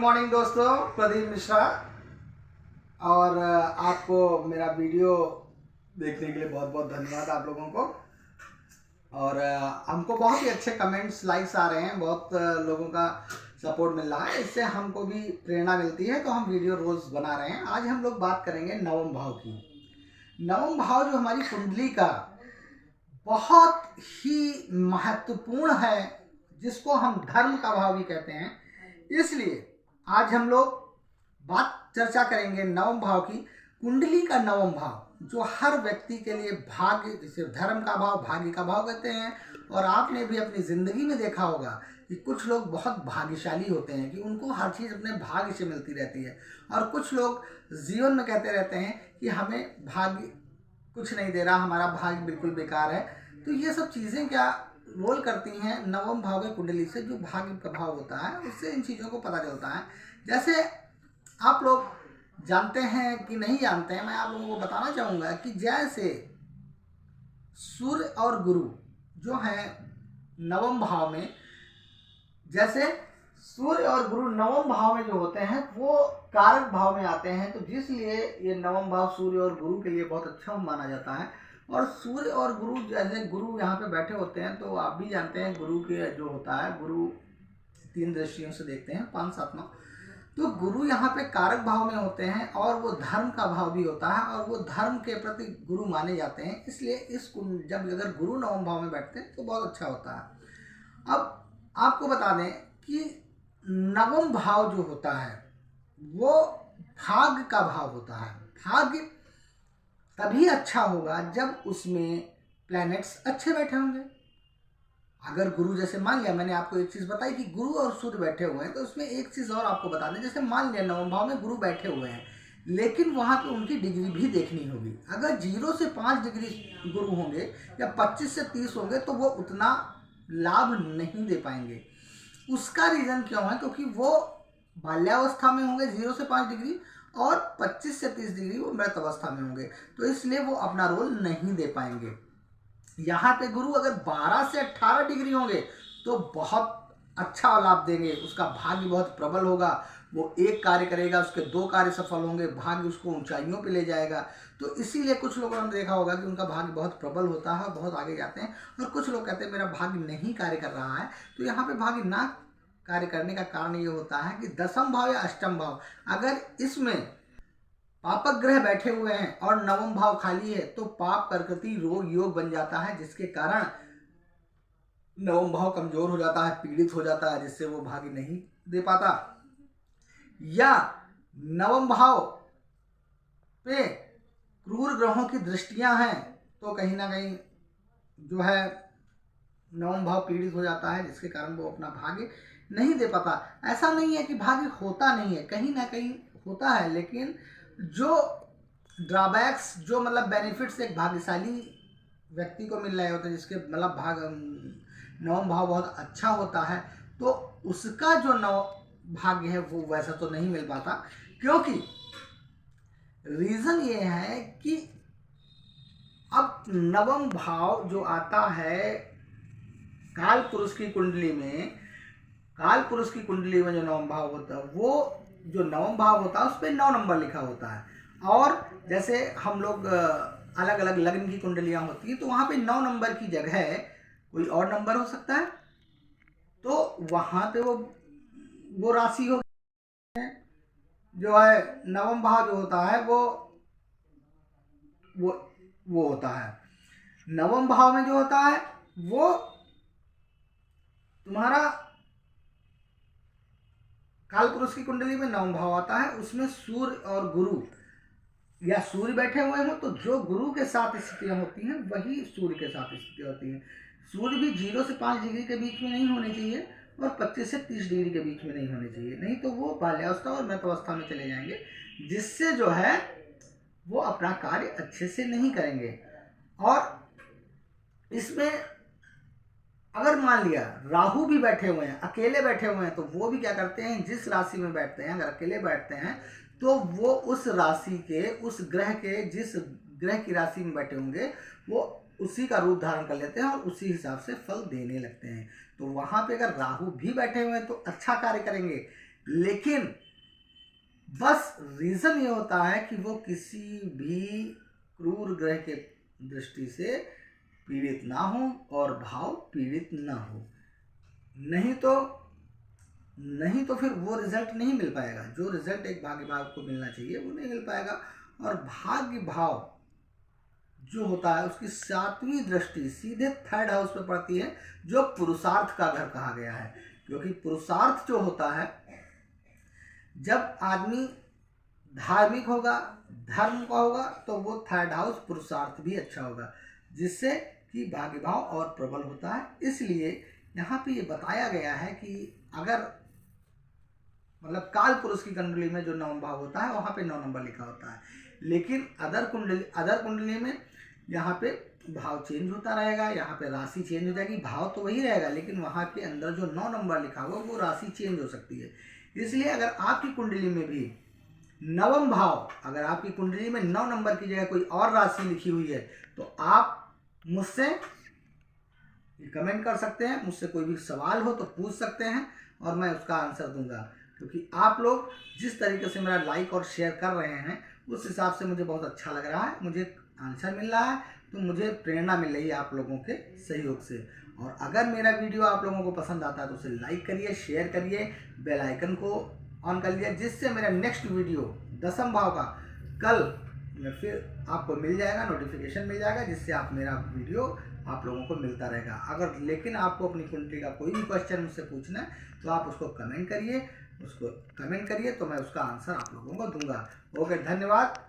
Morning दोस्तों, प्रदीप मिश्रा। और आपको मेरा वीडियो देखने के लिए बहुत बहुत धन्यवाद आप लोगों को। और हमको बहुत ही अच्छे कमेंट्स, लाइक्स आ रहे हैं, बहुत लोगों का सपोर्ट मिल रहा है, इससे हमको भी प्रेरणा मिलती है, तो हम वीडियो रोज़ बना रहे हैं। आज हम लोग बात करेंगे नवम भाव की। नवम भाव जो हमारी कुंडली का बहुत ही महत्वपूर्ण है, जिसको हम धर्म का भाव भी कहते हैं। इसलिए आज हम लोग बात चर्चा करेंगे नवम भाव की। कुंडली का नवम भाव जो हर व्यक्ति के लिए भाग्य, जिसे धर्म का भाव, भाग्य का भाव कहते हैं। और आपने भी अपनी जिंदगी में देखा होगा कि कुछ लोग बहुत भाग्यशाली होते हैं कि उनको हर चीज़ अपने भाग्य से मिलती रहती है, और कुछ लोग जीवन में कहते रहते हैं कि हमें भाग्य कुछ नहीं दे रहा, हमारा भाग्य बिल्कुल बेकार है। तो ये सब चीज़ें क्या रोल करती हैं नवम भाव की कुंडली से, जो भाग्य का भाव होता है, उससे इन चीज़ों को पता चलता है। जैसे आप लोग जानते हैं कि नहीं जानते हैं, मैं आप लोगों को बताना चाहूँगा कि जैसे सूर्य और गुरु जो हैं नवम भाव में, जैसे सूर्य और गुरु नवम भाव में जो होते हैं वो कारक भाव में आते हैं, तो जिसलिए ये नवम भाव सूर्य और गुरु के लिए बहुत अच्छा माना जाता है। और सूर्य और गुरु, जैसे गुरु यहाँ पे बैठे होते हैं, तो आप भी जानते हैं गुरु के जो होता है, गुरु 3 दृष्टियों से देखते हैं, 5, 7, 9। तो गुरु यहाँ पे कारक भाव में होते हैं, और वो धर्म का भाव भी होता है, और वो धर्म के प्रति गुरु माने जाते हैं। इसलिए जब अगर गुरु नवम भाव में बैठते हैं तो बहुत अच्छा होता है। अब आपको बता दें कि नवम भाव जो होता है वो भाग्य का भाव होता है। भाग्य तभी अच्छा होगा जब उसमें प्लैनेट्स अच्छे बैठे होंगे। अगर गुरु, जैसे मान लिया मैंने आपको एक चीज़ बताई कि गुरु और सूर्य बैठे हुए हैं, तो उसमें एक चीज़ और आपको बता दें। जैसे मान लिया नवम भाव में गुरु बैठे हुए हैं, लेकिन वहाँ पे उनकी डिग्री भी देखनी होगी। अगर 0 से 5 डिग्री गुरु होंगे या 25 से 30 होंगे, तो वो उतना लाभ नहीं दे पाएंगे। उसका रीज़न क्यों है? क्योंकि वो बाल्यावस्था में होंगे 0 से 5 डिग्री, और 25 से 30 डिग्री वो मृत अवस्था में होंगे, तो इसलिए वो अपना रोल नहीं दे पाएंगे। यहाँ पे गुरु अगर 12 से 18 डिग्री होंगे तो बहुत अच्छा लाभ देंगे, उसका भाग्य बहुत प्रबल होगा, वो एक कार्य करेगा, उसके 2 कार्य सफल होंगे, भाग्य उसको ऊंचाइयों पे ले जाएगा। तो इसीलिए कुछ लोगों ने देखा होगा कि उनका भाग्य बहुत प्रबल होता है और बहुत आगे जाते हैं। और कुछ लोग कहते हैं मेरा भाग्य नहीं कार्य कर रहा है। तो यहाँ पे भाग्य ना कार्य करने का कारण ये होता है कि दशम भाव या अष्टम भाव, अगर इसमें पापक ग्रह बैठे हुए हैं और नवम भाव खाली है, तो पाप कर्कति रोग योग बन जाता है, जिसके कारण नवम भाव कमजोर हो जाता है, पीड़ित हो जाता है, जिससे वो भाग्य नहीं दे पाता। या नवम भाव पे क्रूर ग्रहों की दृष्टियां हैं, तो कहीं ना कहीं जो है नवम भाव पीड़ित हो जाता है, जिसके कारण वो अपना भाग्य नहीं दे पाता। ऐसा नहीं है कि भाग्य होता नहीं है, कहीं ना कहीं होता है, लेकिन जो ड्रॉबैक्स, जो मतलब बेनिफिट्स एक भाग्यशाली व्यक्ति को मिल रहे होते हैं, जिसके मतलब नवम भाव बहुत अच्छा होता है, तो उसका जो भाग्य है वो वैसा तो नहीं मिल पाता। क्योंकि रीज़न ये है कि अब नवम भाव जो आता है काल पुरुष की कुंडली में, काल पुरुष की कुंडली में जो नवम भाव होता है, वो जो नवम भाव होता है उस पर 9 नंबर लिखा होता है। और जैसे हम लोग अलग अलग लग्न की कुंडलियां होती हैं, तो वहाँ पे 9 नंबर की जगह कोई और नंबर हो सकता है, तो वहाँ पे वो राशि हो जो है नवम भाव जो होता है वो होता है। नवम भाव में जो होता है वो तुम्हारा काल पुरुष की कुंडली में नवम भाव आता है, उसमें सूर्य और गुरु, या सूर्य बैठे हुए हो तो जो गुरु के साथ स्थितियां होती हैं वही सूर्य के साथ स्थितियां होती हैं। सूर्य भी 0 से 5 डिग्री के बीच में नहीं होने चाहिए, और 25 से 30 डिग्री के बीच में नहीं होने चाहिए, नहीं तो वो बाल्यावस्था और मृत अवस्था में चले जाएंगे, जिससे जो है वो अपना कार्य अच्छे से नहीं करेंगे। और इसमें अगर मान लिया राहु भी बैठे हुए हैं, अकेले बैठे हुए हैं, तो वो भी क्या करते हैं, जिस राशि में बैठते हैं, अगर अकेले बैठते हैं तो वो उस राशि के, उस ग्रह के, जिस ग्रह की राशि में बैठे होंगे वो उसी का रूप धारण कर लेते हैं और उसी हिसाब से फल देने लगते हैं। तो वहाँ पे अगर राहु भी बैठे हुए हैं तो अच्छा कार्य करेंगे, लेकिन बस रीज़न ये होता है कि वो किसी भी क्रूर ग्रह के दृष्टि से पीड़ित ना हो और भाव पीड़ित ना हो, नहीं तो फिर वो रिजल्ट नहीं मिल पाएगा। जो रिजल्ट एक भाग्य भाव को मिलना चाहिए वो नहीं मिल पाएगा। और भाग्य भाव जो होता है उसकी 7वीं दृष्टि सीधे 3rd हाउस पे पड़ती है, जो पुरुषार्थ का घर कहा गया है। क्योंकि पुरुषार्थ जो होता है, जब आदमी धार्मिक होगा, धर्म का होगा, तो वो 3rd हाउस पुरुषार्थ भी अच्छा होगा, जिससे कि भाग्य भाव और प्रबल होता है। इसलिए यहाँ पे ये बताया गया है कि अगर मतलब काल पुरुष की कुंडली में जो 9वां भाव होता है वहाँ पे 9 नंबर लिखा होता है, लेकिन अदर कुंडली में यहाँ पे भाव चेंज होता रहेगा, यहाँ पे राशि चेंज हो जाएगी, भाव तो वही रहेगा लेकिन वहाँ के अंदर जो 9 नंबर लिखा हुआ वो राशि चेंज हो सकती है। इसलिए अगर आपकी कुंडली में भी 9वां भाव, अगर आपकी कुंडली में 9 नंबर की जगह कोई और राशि लिखी हुई है तो आप मुझसे कमेंट कर सकते हैं, मुझसे कोई भी सवाल हो तो पूछ सकते हैं और मैं उसका आंसर दूंगा। क्योंकि आप लोग जिस तरीके से मेरा लाइक और शेयर कर रहे हैं उस हिसाब से मुझे बहुत अच्छा लग रहा है, मुझे आंसर मिल रहा है, तो मुझे प्रेरणा मिल रही है आप लोगों के सहयोग से। और अगर मेरा वीडियो आप लोगों को पसंद आता है तो उसे लाइक करिए, शेयर करिए, बेल आइकन को ऑन कर लिया, जिससे मेरा नेक्स्ट वीडियो 10वें भाव का कल में फिर आपको मिल जाएगा, नोटिफिकेशन मिल जाएगा, जिससे आप मेरा वीडियो आप लोगों को मिलता रहेगा। अगर लेकिन आपको अपनी कुंडली का कोई भी क्वेश्चन मुझसे पूछना है तो आप उसको कमेंट करिए तो मैं उसका आंसर आप लोगों को दूंगा। ओके, धन्यवाद।